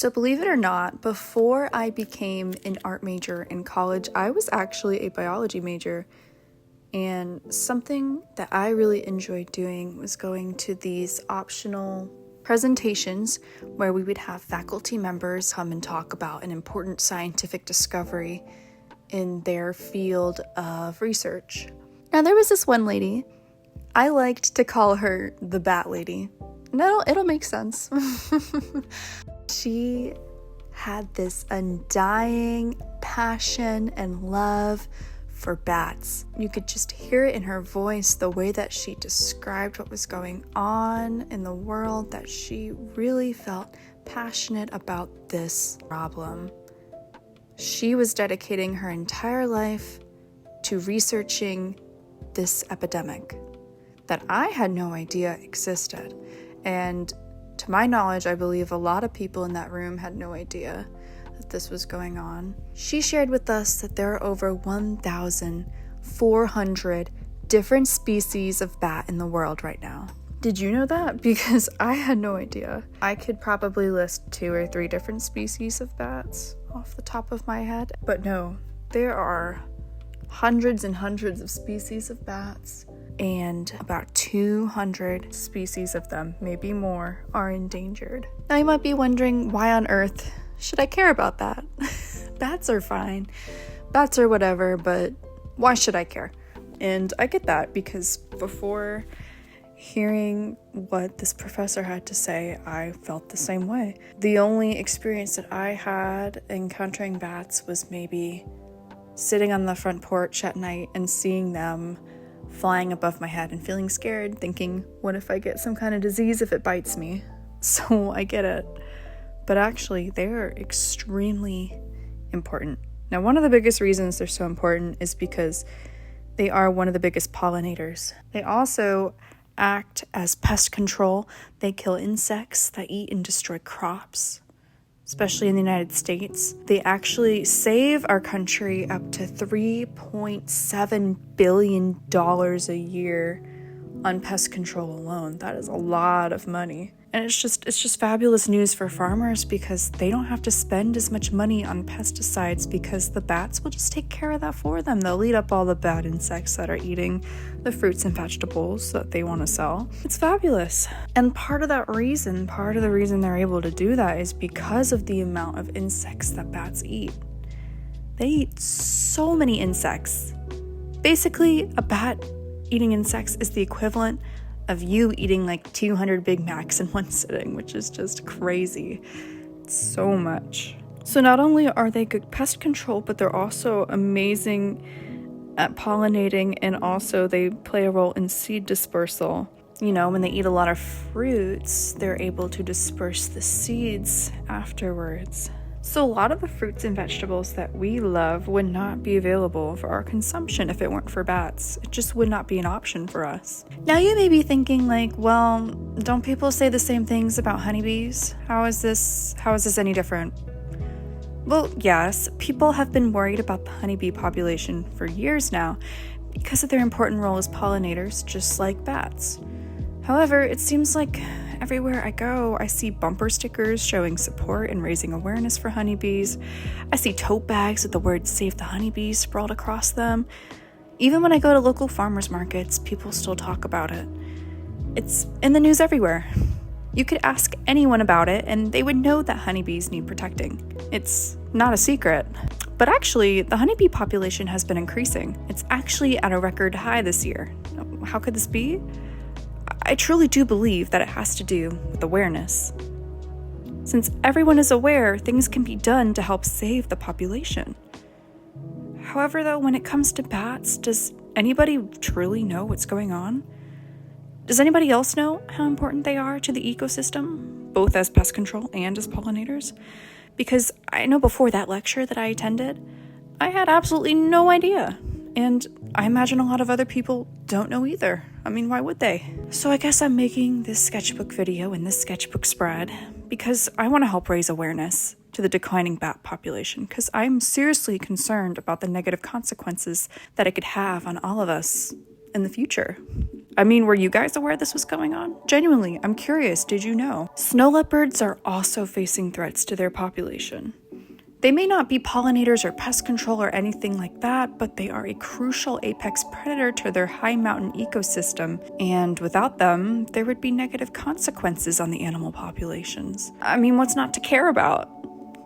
So believe it or not, before I became an art major in college, I was actually a biology major. And something that I really enjoyed doing was going to these optional presentations where we would have faculty members come and talk about an important scientific discovery in their field of research. Now, there was this one lady. I liked to call her the Bat Lady. No, it'll make sense. She had this undying passion and love for bats. You could just hear it in her voice, the way that she described what was going on in the world, that she really felt passionate about this problem. She was dedicating her entire life to researching this epidemic that I had no idea existed. And to my knowledge, I believe a lot of people in that room had no idea that this was going on. She shared with us that there are over 1,400 different species of bat in the world right now. Did you know that? Because I had no idea. I could probably list 2 or 3 different species of bats off the top of my head. But no, there are hundreds and hundreds of species of bats, and about 200 species of them, maybe more, are endangered. Now you might be wondering, why on earth should I care about that? Bats are fine. Bats are whatever, but why should I care? And I get that, because before hearing what this professor had to say, I felt the same way. The only experience that I had encountering bats was maybe sitting on the front porch at night and seeing them flying above my head and feeling scared, thinking, what if I get some kind of disease if it bites me? So I get it. But actually, they're extremely important. Now, one of the biggest reasons they're so important is because they are one of the biggest pollinators. They also act as pest control. They kill insects that eat and destroy crops, especially in the United States. They actually save our country up to $3.7 billion a year on pest control alone. That is a lot of money. And it's just fabulous news for farmers, because they don't have to spend as much money on pesticides, because the bats will just take care of that for them. They'll eat up all the bad insects that are eating the fruits and vegetables that they want to sell. It's fabulous. And part of the reason they're able to do that is because of the amount of insects that bats eat. They eat so many insects. Basically, a bat eating insects is the equivalent of you eating like 200 Big Macs in one sitting, which is just crazy. It's so much. So not only are they good pest control, but they're also amazing at pollinating, and also they play a role in seed dispersal. You know, when they eat a lot of fruits, they're able to disperse the seeds afterwards. So a lot of the fruits and vegetables that we love would not be available for our consumption if it weren't for bats. It just would not be an option for us. Now you may be thinking, like, well, don't people say the same things about honeybees? How is this any different? Well, yes, people have been worried about the honeybee population for years now because of their important role as pollinators, just like bats. However, it seems like everywhere I go, I see bumper stickers showing support and raising awareness for honeybees. I see tote bags with the words "Save the Honeybees" sprawled across them. Even when I go to local farmers markets, people still talk about it. It's in the news everywhere. You could ask anyone about it, and they would know that honeybees need protecting. It's not a secret. But actually, the honeybee population has been increasing. It's actually at a record high this year. How could this be? I truly do believe that it has to do with awareness. Since everyone is aware, things can be done to help save the population. However, though, when it comes to bats, does anybody truly know what's going on? Does anybody else know how important they are to the ecosystem, both as pest control and as pollinators? Because I know before that lecture that I attended, I had absolutely no idea. And I imagine a lot of other people don't know either. I mean, why would they? So I guess I'm making this sketchbook video and this sketchbook spread because I want to help raise awareness to the declining bat population, because I'm seriously concerned about the negative consequences that it could have on all of us in the future. I mean, were you guys aware this was going on? Genuinely, I'm curious, did you know? Snow leopards are also facing threats to their population. They may not be pollinators or pest control or anything like that, but they are a crucial apex predator to their high mountain ecosystem, and without them, there would be negative consequences on the animal populations. I mean, what's not to care about?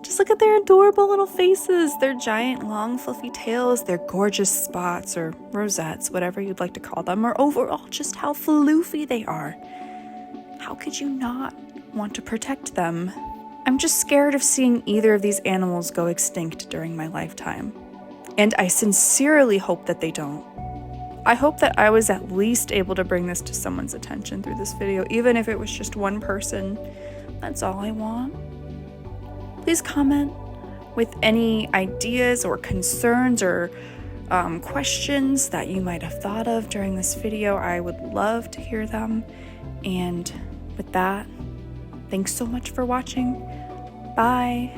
Just look at their adorable little faces, their giant, long, fluffy tails, their gorgeous spots or rosettes, whatever you'd like to call them, or overall just how floofy they are. How could you not want to protect them? I'm just scared of seeing either of these animals go extinct during my lifetime. And I sincerely hope that they don't. I hope that I was at least able to bring this to someone's attention through this video, even if it was just one person. That's all I want. Please comment with any ideas or concerns or questions that you might have thought of during this video. I would love to hear them. And with that, thanks so much for watching. Bye.